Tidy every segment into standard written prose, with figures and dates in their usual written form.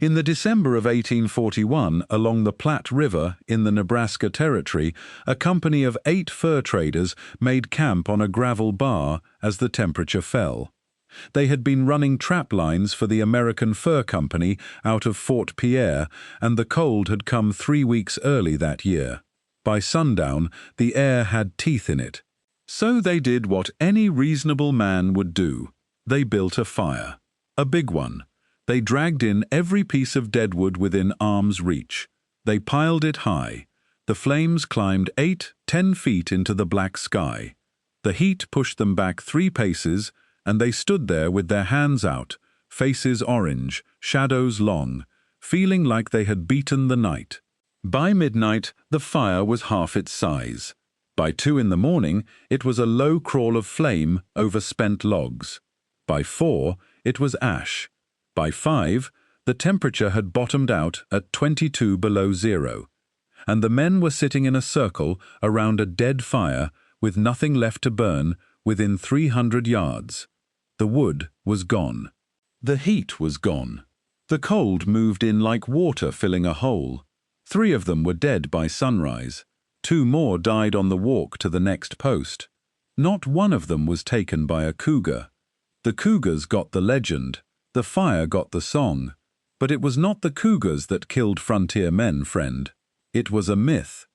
In the December of 1841, along the Platte River in the Nebraska Territory, a company of 8 fur traders made camp on a gravel bar as the temperature fell. They had been running trap lines for the American Fur Company out of Fort Pierre, and the cold had come 3 weeks early that year. By sundown, the air had teeth in it. So they did what any reasonable man would do. They built a fire. A big one. They dragged in every piece of deadwood within arm's reach. They piled it high. The flames climbed 8-10 feet into the black sky. The heat pushed them back 3 paces, and they stood there with their hands out, faces orange, shadows long, feeling like they had beaten the night. By midnight, the fire was half its size. By 2 in the morning, it was a low crawl of flame over spent logs. By 4, it was ash. By 5, the temperature had bottomed out at 22 below zero, and the men were sitting in a circle around a dead fire with nothing left to burn within 300 yards. The wood was gone. The heat was gone. The cold moved in like water filling a hole. 3 of them were dead by sunrise. 2 more died on the walk to the next post. Not one of them was taken by a cougar. The cougars got the legend. The fire got the song. But it was not the cougars that killed frontier men, friend. It was a myth.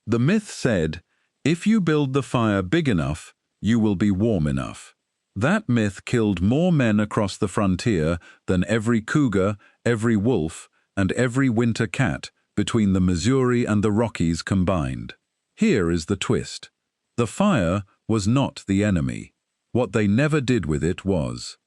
The myth said, if you build the fire big enough, you will be warm enough. That myth killed more men across the frontier than every cougar, every wolf, and every winter cat between the Missouri and the Rockies combined. Here is the twist. The fire was not the enemy. What they never did with it was.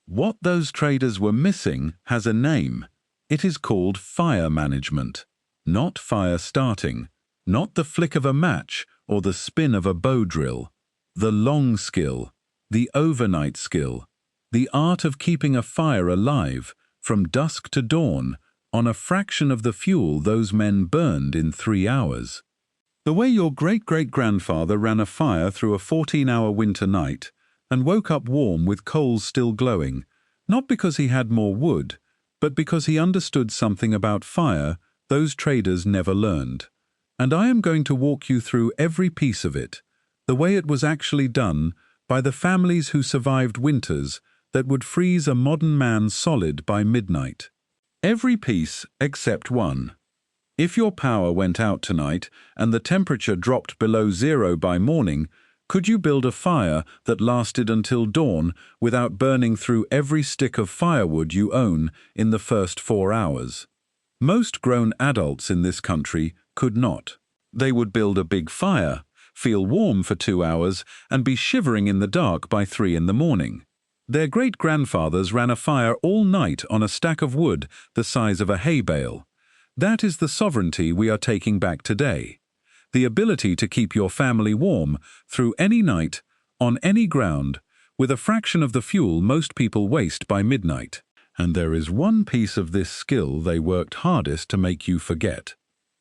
What those traders were missing has a name. It is called fire management, not fire starting, not the flick of a match or the spin of a bow drill. The long skill, the overnight skill, the art of keeping a fire alive from dusk to dawn on a fraction of the fuel those men burned in 3 hours. The way your great-great-grandfather ran a fire through a 14-hour winter night and woke up warm with coals still glowing, not because he had more wood, but because he understood something about fire those traders never learned. And I am going to walk you through every piece of it, the way it was actually done by the families who survived winters that would freeze a modern man solid by midnight. Every piece except one. If your power went out tonight and the temperature dropped below zero by morning, could you build a fire that lasted until dawn without burning through every stick of firewood you own in the first 4 hours? Most grown adults in this country could not. They would build a big fire, feel warm for 2 hours, and be shivering in the dark by 3 in the morning. Their great-grandfathers ran a fire all night on a stack of wood the size of a hay bale. That is the sovereignty we are taking back today. The ability to keep your family warm through any night, on any ground, with a fraction of the fuel most people waste by midnight. And there is one piece of this skill they worked hardest to make you forget.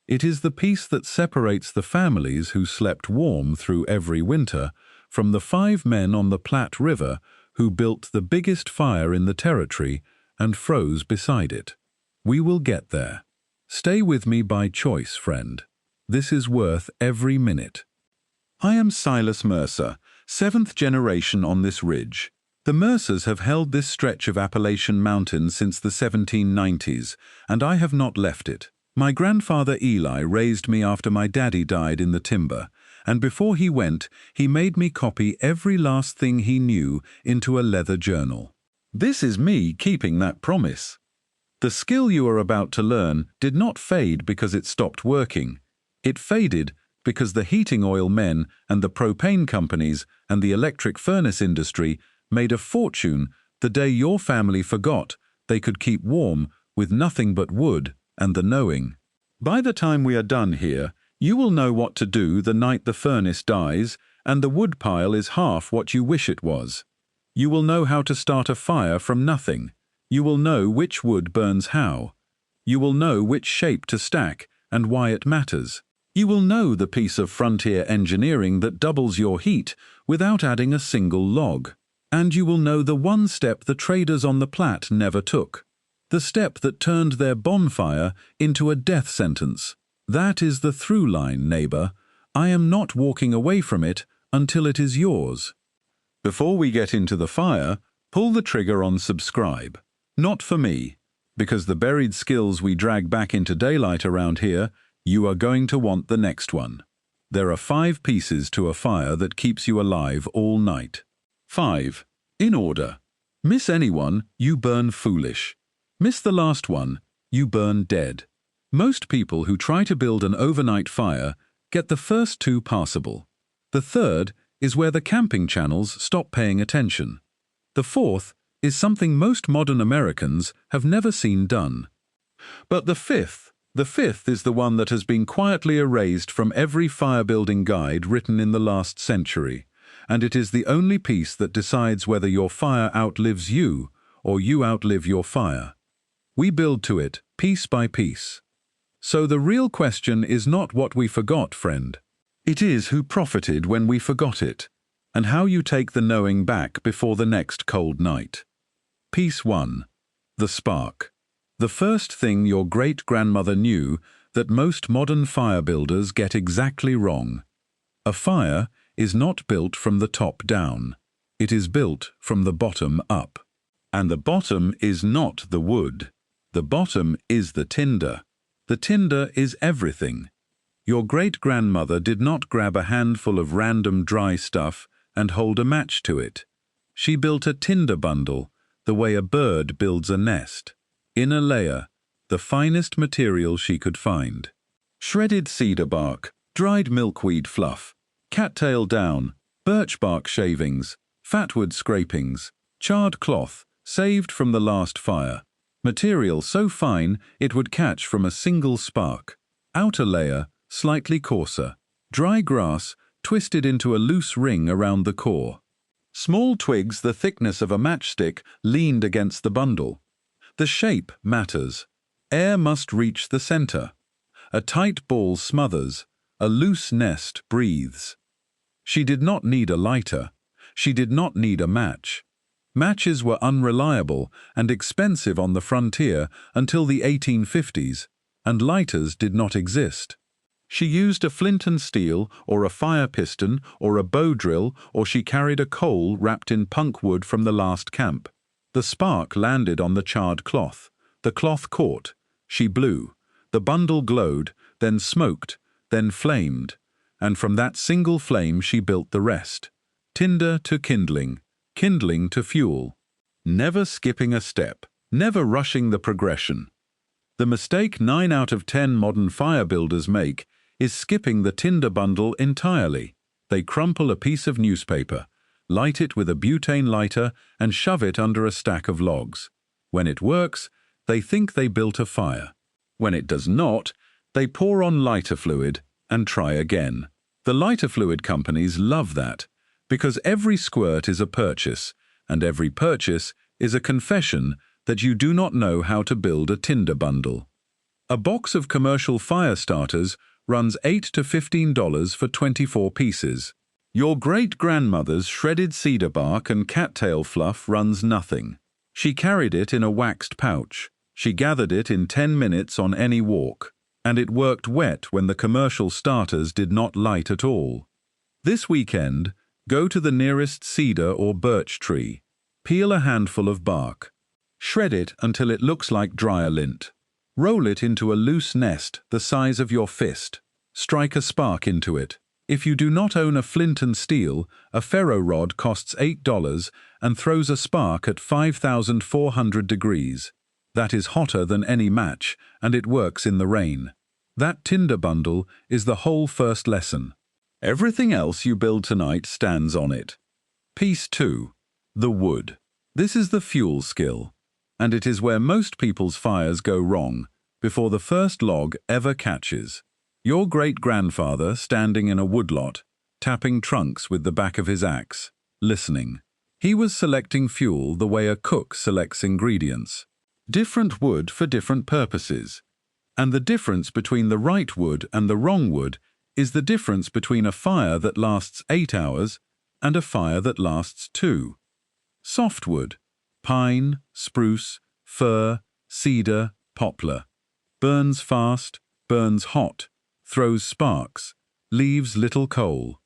It is the piece that separates the families who slept warm through every winter from the 5 men on the Platte River who built the biggest fire in the territory and froze beside it. We will get there. Stay with me by choice, friend. This is worth every minute. I am Silas Mercer, 7th generation on this ridge. The Mercers have held this stretch of Appalachian Mountains since the 1790s, and I have not left it. My grandfather Eli raised me after my daddy died in the timber, and before he went, he made me copy every last thing he knew into a leather journal. This is me keeping that promise. The skill you are about to learn did not fade because it stopped working. It faded because the heating oil men and the propane companies and the electric furnace industry made a fortune the day your family forgot they could keep warm with nothing but wood and the knowing. By the time we are done here, you will know what to do the night the furnace dies and the wood pile is half what you wish it was. You will know how to start a fire from nothing. You will know which wood burns how. You will know which shape to stack and why it matters. You will know the piece of frontier engineering that doubles your heat without adding a single log. And you will know the one step the traders on the Platte never took. the step that turned their bonfire into a death sentence. That is the through line, neighbor. I am not walking away from it until it is yours. Before we get into the fire, pull the trigger on subscribe. Not for me, because the buried skills we drag back into daylight around here, you are going to want the next one. There are 5 pieces to a fire that keeps you alive all night. 5. In order. Miss anyone, you burn foolish. Miss the last one, you burn dead. Most people who try to build an overnight fire get the first 2 passable. The third is where the camping channels stop paying attention. The 4th is something most modern Americans have never seen done. But the fifth is the one that has been quietly erased from every fire-building guide written in the last century, and it is the only piece that decides whether your fire outlives you or you outlive your fire. We build to it, piece by piece. So the real question is not what we forgot, friend. It is who profited when we forgot it, and how you take the knowing back before the next cold night. Piece 1. The spark. The first thing your great-grandmother knew that most modern fire builders get exactly wrong. A fire is not built from the top down. It is built from the bottom up. And the bottom is not the wood. The bottom is the tinder. The tinder is everything. Your great-grandmother did not grab a handful of random dry stuff and hold a match to it. She built a tinder bundle, the way a bird builds a nest. Inner layer, the finest material she could find. Shredded cedar bark, dried milkweed fluff, cattail down, birch bark shavings, fatwood scrapings, charred cloth, saved from the last fire. Material so fine it would catch from a single spark. Outer layer, slightly coarser. Dry grass, twisted into a loose ring around the core. Small twigs the thickness of a matchstick leaned against the bundle. The shape matters. Air must reach the center. A tight ball smothers. A loose nest breathes. She did not need a lighter. She did not need a match. Matches were unreliable and expensive on the frontier until the 1850s, and lighters did not exist. She used a flint and steel, or a fire piston, or a bow drill, or she carried a coal wrapped in punk wood from the last camp. The spark landed on the charred cloth. The cloth caught. She blew. The bundle glowed, then smoked, then flamed, and from that single flame she built the rest. Tinder to kindling, kindling to fuel. Never skipping a step, never rushing the progression. The mistake 9 out of 10 modern fire builders make is skipping the tinder bundle entirely. They crumple a piece of newspaper, light it with a butane lighter, and shove it under a stack of logs. When it works, they think they built a fire. When it does not, they pour on lighter fluid and try again. The lighter fluid companies love that, because every squirt is a purchase, and every purchase is a confession that you do not know how to build a tinder bundle. A box of commercial fire starters runs $8 to $15 for 24 pieces. Your great-grandmother's shredded cedar bark and cattail fluff runs nothing. She carried it in a waxed pouch. She gathered it in 10 minutes on any walk, and it worked wet when the commercial starters did not light at all. This weekend, go to the nearest cedar or birch tree. Peel a handful of bark. Shred it until it looks like dryer lint. Roll it into a loose nest the size of your fist. Strike a spark into it. If you do not own a flint and steel, a ferro rod costs $8 and throws a spark at 5,400 degrees. That is hotter than any match, and it works in the rain. That tinder bundle is the whole first lesson. Everything else you build tonight stands on it. Piece 2. The wood. This is the fuel skill, and it is where most people's fires go wrong, before the first log ever catches. Your great-grandfather standing in a woodlot, tapping trunks with the back of his axe, listening. He was selecting fuel the way a cook selects ingredients. Different wood for different purposes. And the difference between the right wood and the wrong wood is the difference between a fire that lasts 8 hours and a fire that lasts 2. Softwood, pine, spruce, fir, cedar, poplar. Burns fast, burns hot, throws sparks, leaves little coal.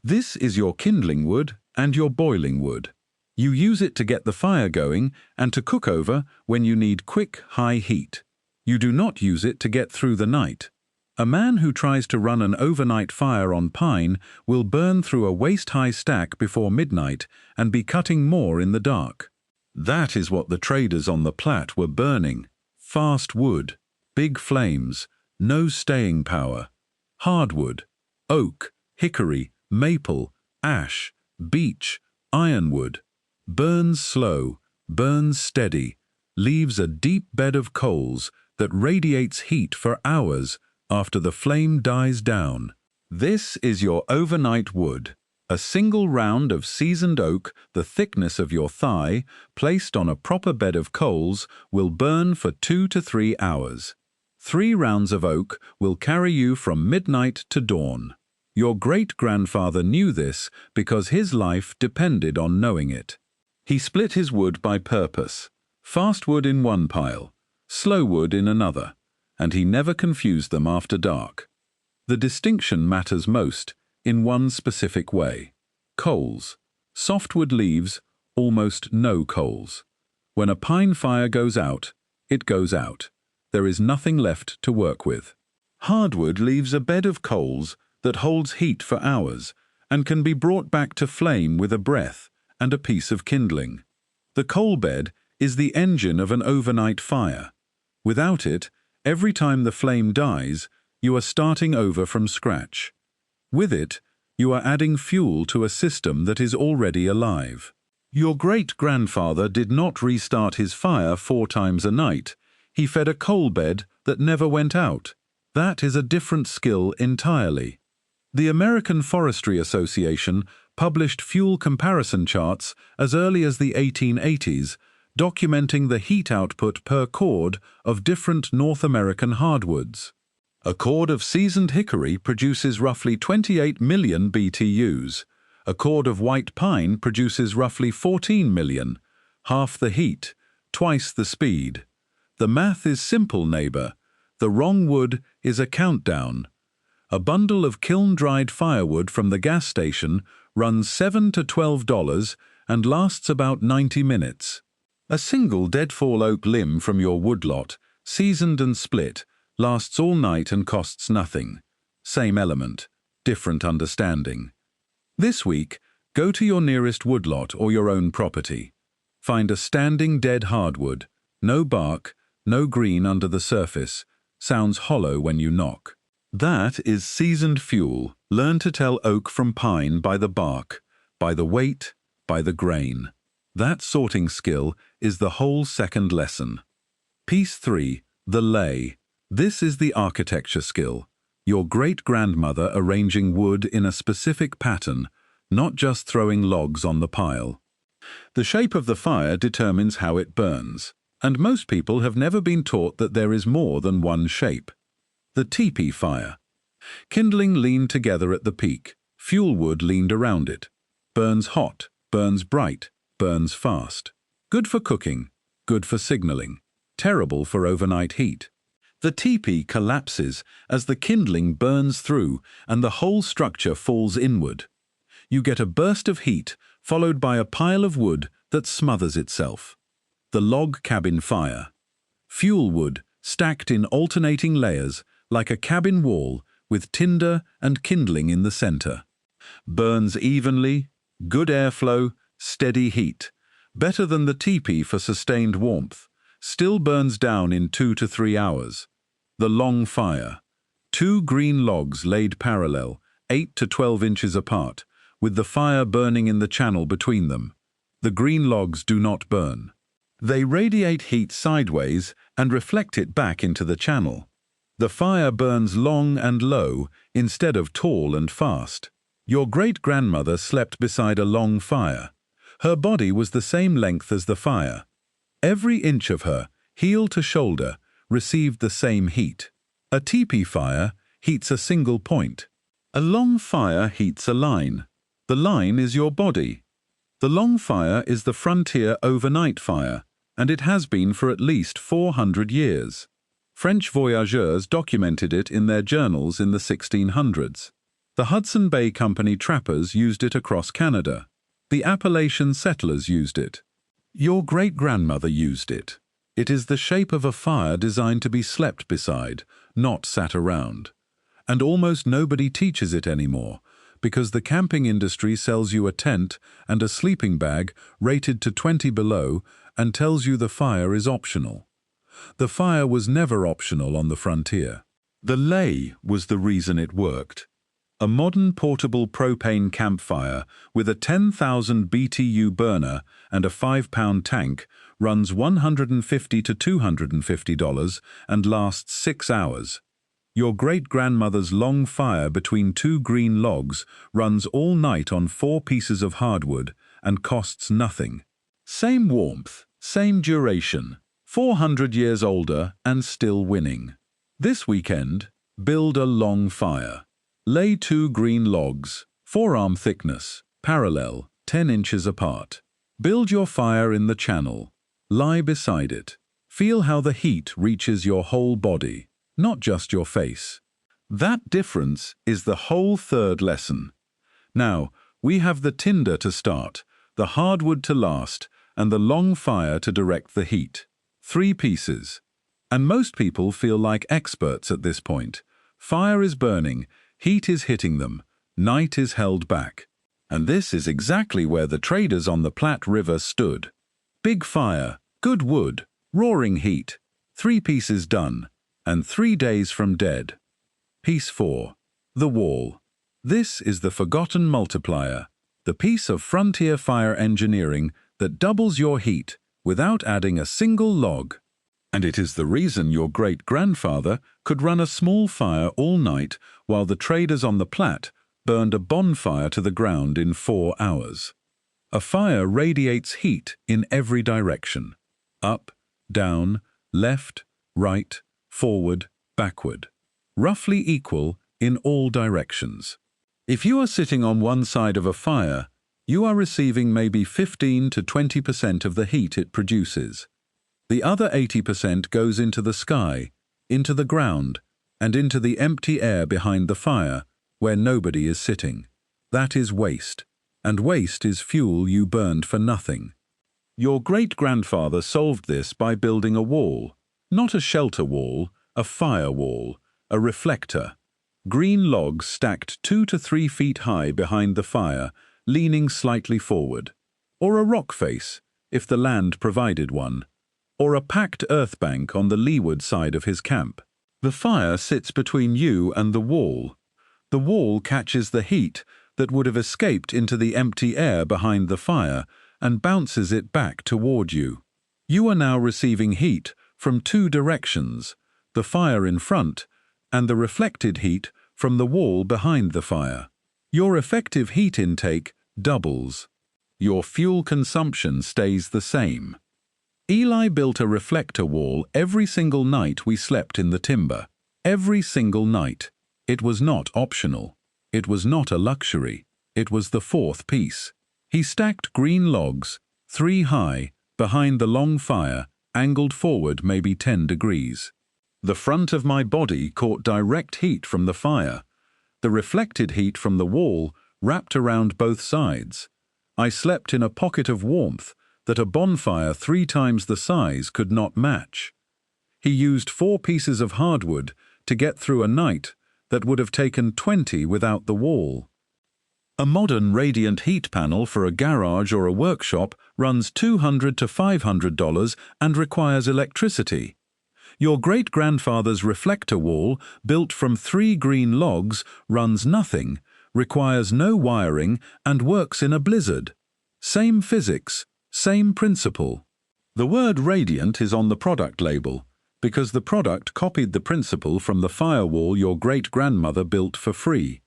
This is your kindling wood and your boiling wood. You use it to get the fire going and to cook over when you need quick, high heat. You do not use it to get through the night. A man who tries to run an overnight fire on pine will burn through a waist-high stack before midnight and be cutting more in the dark. That is what the traders on the Platte were burning. Fast wood, big flames, no staying power. Hardwood, oak, hickory, maple, ash, beech, ironwood. Burns slow, burns steady, leaves a deep bed of coals that radiates heat for hours after the flame dies down. This is your overnight wood. A single round of seasoned oak, the thickness of your thigh, placed on a proper bed of coals, will burn for 2 to 3 hours. 3 rounds of oak will carry you from midnight to dawn. Your great-grandfather knew this because his life depended on knowing it. He split his wood by purpose, fast wood in one pile, slow wood in another, and he never confused them after dark. The distinction matters most in one specific way. Coals. Softwood leaves, almost no coals. When a pine fire goes out, it goes out. There is nothing left to work with. Hardwood leaves a bed of coals that holds heat for hours and can be brought back to flame with a breath and a piece of kindling. The coal bed is the engine of an overnight fire. Without it, every time the flame dies, you are starting over from scratch. With it, you are adding fuel to a system that is already alive. Your great-grandfather did not restart his fire 4 times a night. He fed a coal bed that never went out. That is a different skill entirely. The American Forestry Association published fuel comparison charts as early as the 1880s, documenting the heat output per cord of different North American hardwoods. A cord of seasoned hickory produces roughly 28 million BTUs. A cord of white pine produces roughly 14 million, half the heat, twice the speed. The math is simple, neighbor. The wrong wood is a countdown. A bundle of kiln-dried firewood from the gas station runs $7 to $12 and lasts about 90 minutes. A single deadfall oak limb from your woodlot, seasoned and split, lasts all night and costs nothing. Same element, different understanding. This week, go to your nearest woodlot or your own property. Find a standing dead hardwood, no bark, no green under the surface, sounds hollow when you knock. That is seasoned fuel. Learn to tell oak from pine by the bark, by the weight, by the grain. That sorting skill is the whole second lesson. Piece 3, the lay. This is the architecture skill. Your great-grandmother arranging wood in a specific pattern, not just throwing logs on the pile. The shape of the fire determines how it burns, and most people have never been taught that there is more than one shape. The teepee fire. Kindling leaned together at the peak, fuel wood leaned around it. Burns hot, burns bright, burns fast. Good for cooking, good for signaling, terrible for overnight heat. The teepee collapses as the kindling burns through and the whole structure falls inward. You get a burst of heat followed by a pile of wood that smothers itself. The log cabin fire. Fuel wood stacked in alternating layers like a cabin wall with tinder and kindling in the center. Burns evenly, good airflow, steady heat. Better than the teepee for sustained warmth. Still burns down in 2 to 3 hours. The long fire. 2 green logs laid parallel, 8 to 12 inches apart, with the fire burning in the channel between them. The green logs do not burn. They radiate heat sideways and reflect it back into the channel. The fire burns long and low instead of tall and fast. Your great-grandmother slept beside a long fire. Her body was the same length as the fire. Every inch of her, heel to shoulder, received the same heat. A teepee fire heats a single point. A long fire heats a line. The line is your body. The long fire is the frontier overnight fire. and it has been for at least 400 years. French voyageurs documented it in their journals in the 1600s. The Hudson Bay Company trappers used it across Canada. The Appalachian settlers used it. Your great-grandmother used it. It is the shape of a fire designed to be slept beside, not sat around. And almost nobody teaches it anymore, because the camping industry sells you a tent and a sleeping bag rated to 20 below and tells you the fire is optional. The fire was never optional on the frontier. The lei was the reason it worked. A modern portable propane campfire with a 10,000 BTU burner and a 5-pound tank runs $150 to $250 and lasts 6 hours. Your great-grandmother's long fire between 2 green logs runs all night on 4 pieces of hardwood and costs nothing. Same warmth, same duration, 400 years older and still winning. This weekend, build a long fire. Lay 2 green logs, forearm thickness, parallel, 10 inches apart. Build your fire in the channel. Lie beside it. Feel how the heat reaches your whole body, not just your face. That difference is the whole third lesson. Now, we have the tinder to start, the hardwood to last, and the long fire to direct the heat. 3 pieces. And most people feel like experts at this point. Fire is burning, heat is hitting them, night is held back. And this is exactly where the traders on the Platte River stood. Big fire, good wood, roaring heat, 3 pieces done, and 3 days from dead. Piece 4. The wall. This is the forgotten multiplier, the piece of frontier fire engineering that doubles your heat without adding a single log. And it is the reason your great-grandfather could run a small fire all night while the traders on the Platte burned a bonfire to the ground in 4 hours. A fire radiates heat in every direction. Up, down, left, right, forward, backward. Roughly equal in all directions. If you are sitting on one side of a fire, you are receiving maybe 15 to 20% of the heat it produces. The other 80% goes into the sky, into the ground, and into the empty air behind the fire, where nobody is sitting. That is waste, and waste is fuel you burned for nothing. Your great-grandfather solved this by building a wall, not a shelter wall, a fire wall, a reflector. Green logs stacked 2 to 3 feet high behind the fire, leaning slightly forward. Or a rock face, if the land provided one. Or a packed earth bank on the leeward side of his camp. The fire sits between you and the wall. The wall catches the heat that would have escaped into the empty air behind the fire and bounces it back toward you. You are now receiving heat from 2 directions, the fire in front and the reflected heat from the wall behind the fire. Your effective heat intake doubles. Your fuel consumption stays the same. Eli built a reflector wall every single night we slept in the timber. Every single night. It was not optional. It was not a luxury. It was the 4th piece. He stacked green logs, 3 high, behind the long fire, angled forward maybe 10 degrees. The front of my body caught direct heat from the fire. The reflected heat from the wall wrapped around both sides. I slept in a pocket of warmth that a bonfire 3 times the size could not match. He used 4 pieces of hardwood to get through a night that would have taken 20 without the wall. A modern radiant heat panel for a garage or a workshop runs $200 to $500 and requires electricity. Your great-grandfather's reflector wall, built from 3 green logs, runs nothing, requires no wiring, and works in a blizzard. Same physics. Same principle. The word radiant is on the product label, because the product copied the principle from the firewall your great-grandmother built for free.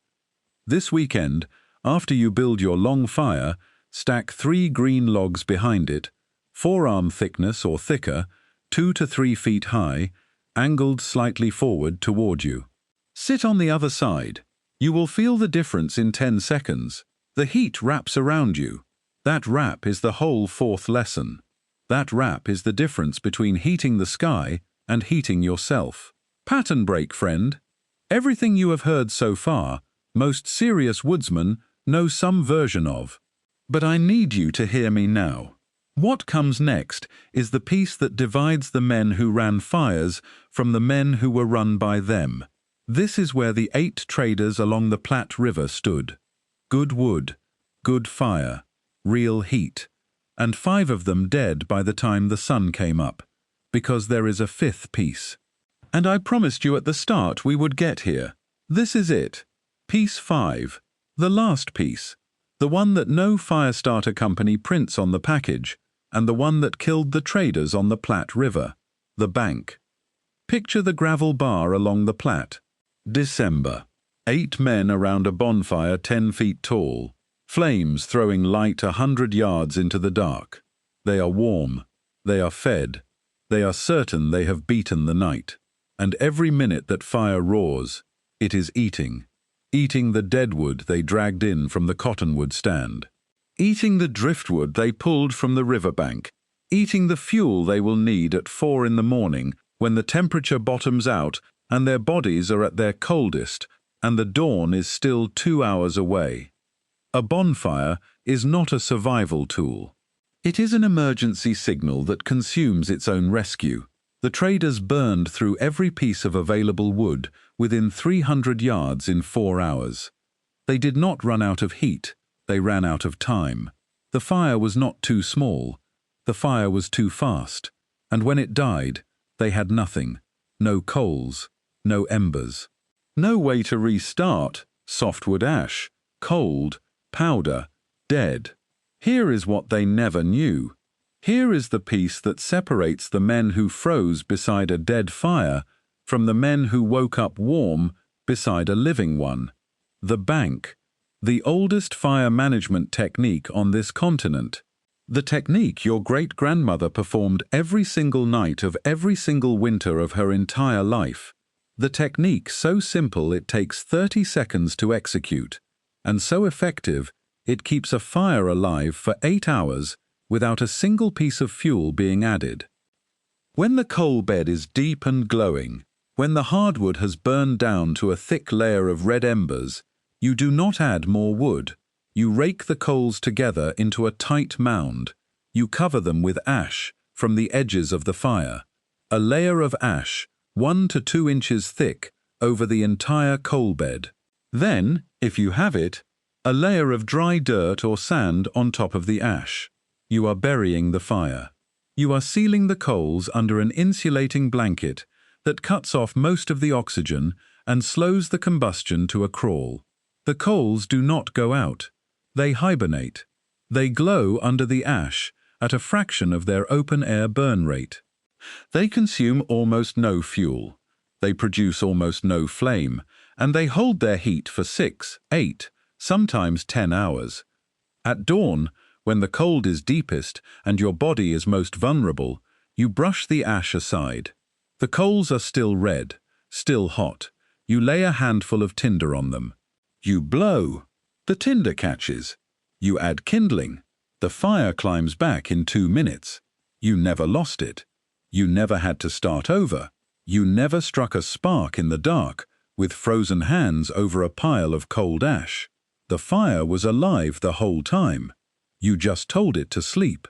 This weekend, after you build your long fire, stack 3 green logs behind it, forearm thickness or thicker, 2 to 3 feet high, angled slightly forward toward you. Sit on the other side. You will feel the difference in 10 seconds. The heat wraps around you. That wrap is the whole 4th lesson. That rap is the difference between heating the sky and heating yourself. Pattern break, friend. Everything you have heard so far, most serious woodsmen know some version of. But I need you to hear me now. What comes next is the piece that divides the men who ran fires from the men who were run by them. This is where the 8 traders along the Platte River stood. Good wood, good fire, real heat, and 5 of them dead by the time the sun came up, because there is a 5th piece. And I promised you at the start we would get here. This is it. Piece 5, the last piece, the one that no fire starter company prints on the package, and the one that killed the traders on the Platte River, the bank. Picture the gravel bar along the Platte. December. 8 men around a bonfire 10 feet tall, flames throwing light 100 yards into the dark. They are warm, they are fed, they are certain they have beaten the night. And every minute that fire roars, it is eating the deadwood they dragged in from the cottonwood stand, eating the driftwood they pulled from the riverbank, eating the fuel they will need at 4 in the morning when the temperature bottoms out and their bodies are at their coldest and the dawn is still 2 hours away. A bonfire is not a survival tool. It is an emergency signal that consumes its own rescue. The traders burned through every piece of available wood within 300 yards in 4 hours. They did not run out of heat, they ran out of time. The fire was not too small, the fire was too fast, and when it died, they had nothing, no coals, no embers. No way to restart, softwood ash, cold, powder, dead. Here is what they never knew. Here is the piece that separates the men who froze beside a dead fire from the men who woke up warm beside a living one. The bank, the oldest fire management technique on this continent. The technique your great-grandmother performed every single night of every single winter of her entire life. The technique so simple it takes 30 seconds to execute, and so effective it keeps a fire alive for 8 hours without a single piece of fuel being added. When the coal bed is deep and glowing, when the hardwood has burned down to a thick layer of red embers, you do not add more wood. You rake the coals together into a tight mound. You cover them with ash from the edges of the fire. A layer of ash, 1 to 2 inches thick, over the entire coal bed. Then, if you have it, a layer of dry dirt or sand on top of the ash. You are burying the fire. You are sealing the coals under an insulating blanket that cuts off most of the oxygen and slows the combustion to a crawl. The coals do not go out. They hibernate. They glow under the ash at a fraction of their open-air burn rate. They consume almost no fuel. They produce almost no flame, and they hold their heat for 6, 8, sometimes 10 hours. At dawn, when the cold is deepest and your body is most vulnerable, you brush the ash aside. The coals are still red, still hot. You lay a handful of tinder on them. You blow. The tinder catches. You add kindling. The fire climbs back in 2 minutes. You never lost it. You never had to start over. You never struck a spark in the dark with frozen hands over a pile of cold ash. The fire was alive the whole time. You just told it to sleep.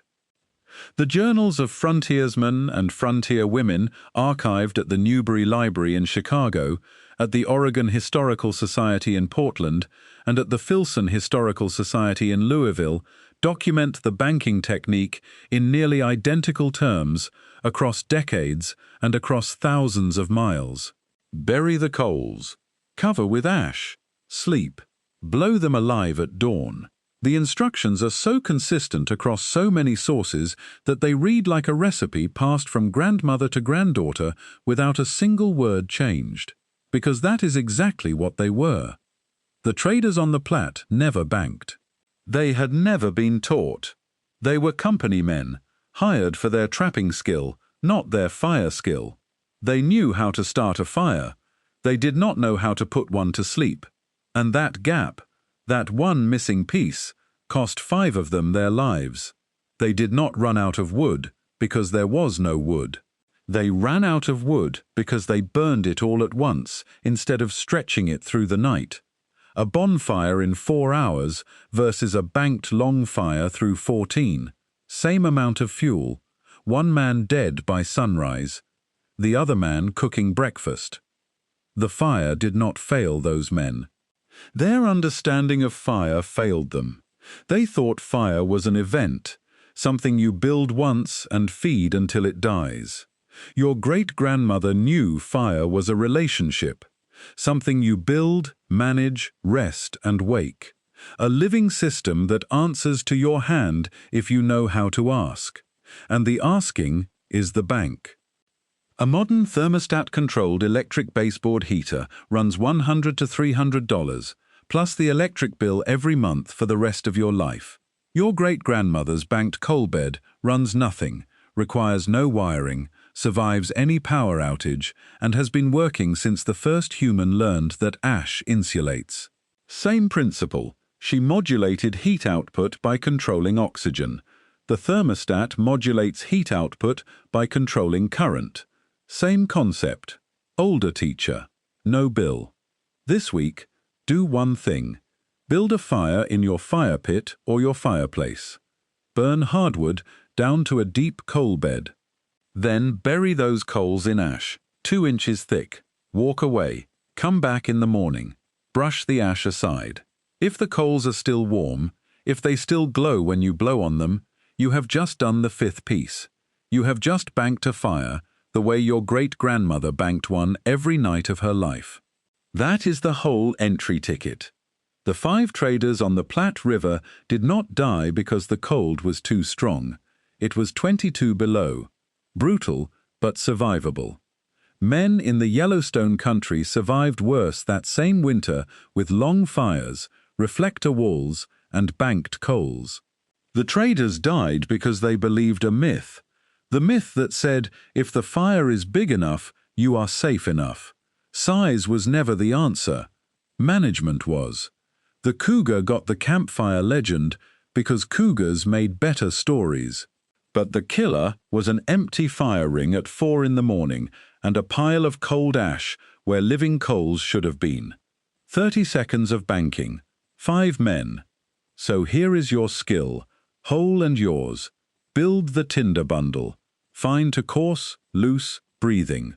The journals of frontiersmen and frontier women archived at the Newberry Library in Chicago, at the Oregon Historical Society in Portland, and at the Filson Historical Society in Louisville document the banking technique in nearly identical terms across decades and across thousands of miles. Bury the coals. Cover with ash. Sleep. Blow them alive at dawn. The instructions are so consistent across so many sources that they read like a recipe passed from grandmother to granddaughter without a single word changed, because that is exactly what they were. The traders on the Platte never banked. They had never been taught. They were company men, hired for their trapping skill, not their fire skill. They knew how to start a fire. They did not know how to put one to sleep. And that gap, that one missing piece, cost 5 of them their lives. They did not run out of wood. because there was no wood. They ran out of wood because they burned it all at once instead of stretching it through the night. A bonfire in 4 hours versus a banked long fire through 14. Same amount of fuel. One man dead by sunrise. The other man cooking breakfast. The fire did not fail those men. Their understanding of fire failed them. They thought fire was an event, something you build once and feed until it dies. Your great-grandmother knew fire was a relationship, something you build, manage, rest, and wake. A living system that answers to your hand if you know how to ask. And the asking is the bank. A modern thermostat-controlled electric baseboard heater runs $100 to $300, plus the electric bill every month for the rest of your life. Your great-grandmother's banked coal bed runs nothing, requires no wiring, survives any power outage, and has been working since the first human learned that ash insulates. Same principle. She modulated heat output by controlling oxygen. The thermostat modulates heat output by controlling current. Same concept. Older teacher. No bill. This week, do one thing. Build a fire in your fire pit or your fireplace. Burn hardwood down to a deep coal bed. Then bury those coals in ash, 2 inches thick. Walk away. Come back in the morning. Brush the ash aside. If the coals are still warm, if they still glow when you blow on them, you have just done the 5th piece. You have just banked a fire the way your great-grandmother banked one every night of her life. That is the whole entry ticket. The 5 traders on the Platte River did not die because the cold was too strong. It was 22 below. Brutal, but survivable. Men in the Yellowstone country survived worse that same winter with long fires, reflector walls, and banked coals. The traders died because they believed a myth. The myth that said, if the fire is big enough, you are safe enough. Size was never the answer. Management was. The cougar got the campfire legend because cougars made better stories. But the killer was an empty fire ring at 4 in the morning and a pile of cold ash where living coals should have been. 30 seconds of banking. 5 men. So here is your skill, whole and yours. Build the tinder bundle. Fine to coarse, loose, breathing.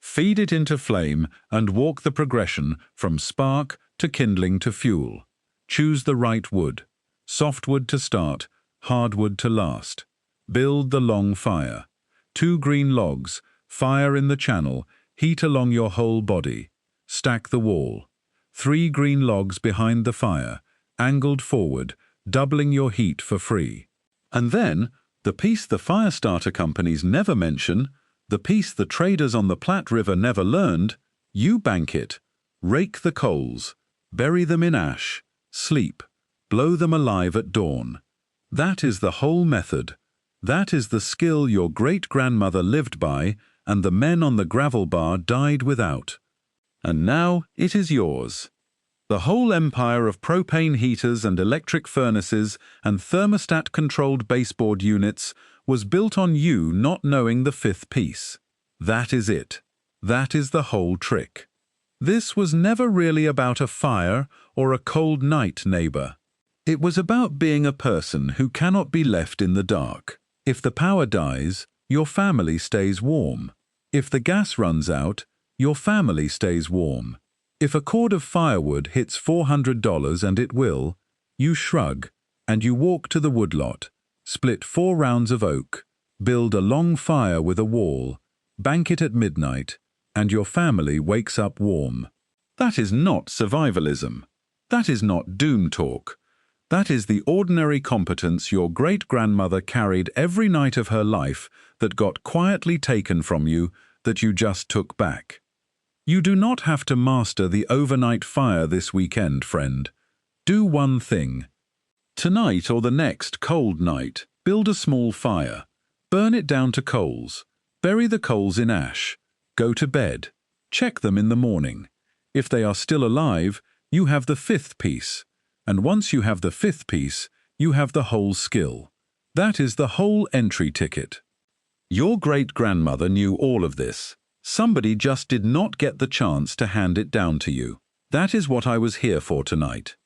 Feed it into flame and walk the progression from spark to kindling to fuel. Choose the right wood. Softwood to start, hardwood to last. Build the long fire. 2 green logs, fire in the channel, heat along your whole body. Stack the wall. 3 green logs behind the fire, angled forward, doubling your heat for free. And then, the piece the fire starter companies never mention, the piece the traders on the Platte River never learned, you bank it. Rake the coals. Bury them in ash. Sleep. Blow them alive at dawn. That is the whole method. That is the skill your great-grandmother lived by and the men on the gravel bar died without. And now it is yours. The whole empire of propane heaters and electric furnaces and thermostat-controlled baseboard units was built on you not knowing the 5th piece. That is it. That is the whole trick. This was never really about a fire or a cold night, neighbor. It was about being a person who cannot be left in the dark. If the power dies, your family stays warm. If the gas runs out, your family stays warm. If a cord of firewood hits $400, and it will, you shrug, and you walk to the woodlot, split 4 rounds of oak, build a long fire with a wall, bank it at midnight, and your family wakes up warm. That is not survivalism. That is not doom talk. That is the ordinary competence your great-grandmother carried every night of her life that got quietly taken from you, that you just took back. You do not have to master the overnight fire this weekend, friend. Do one thing. Tonight or the next cold night, build a small fire. Burn it down to coals. Bury the coals in ash. Go to bed. Check them in the morning. If they are still alive, you have the 5th piece. And once you have the 5th piece, you have the whole skill. That is the whole entry ticket. Your great-grandmother knew all of this. Somebody just did not get the chance to hand it down to you. That is what I was here for tonight.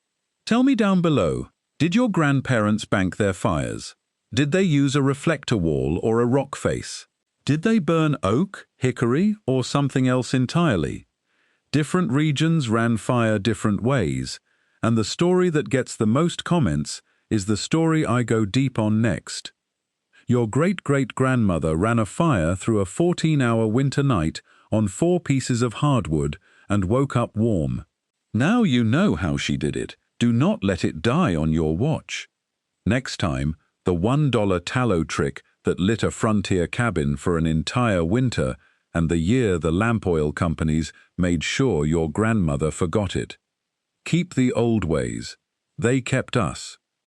Tell me down below, did your grandparents bank their fires? Did they use a reflector wall or a rock face? Did they burn oak, hickory, or something else entirely? Different regions ran fire different ways, and the story that gets the most comments is the story I go deep on next. Your great-great-grandmother ran a fire through a 14-hour winter night on 4 pieces of hardwood and woke up warm. Now you know how she did it. Do not let it die on your watch. Next time, the $1 tallow trick that lit a frontier cabin for an entire winter and the year the lamp oil companies made sure your grandmother forgot it. Keep the old ways. They kept us.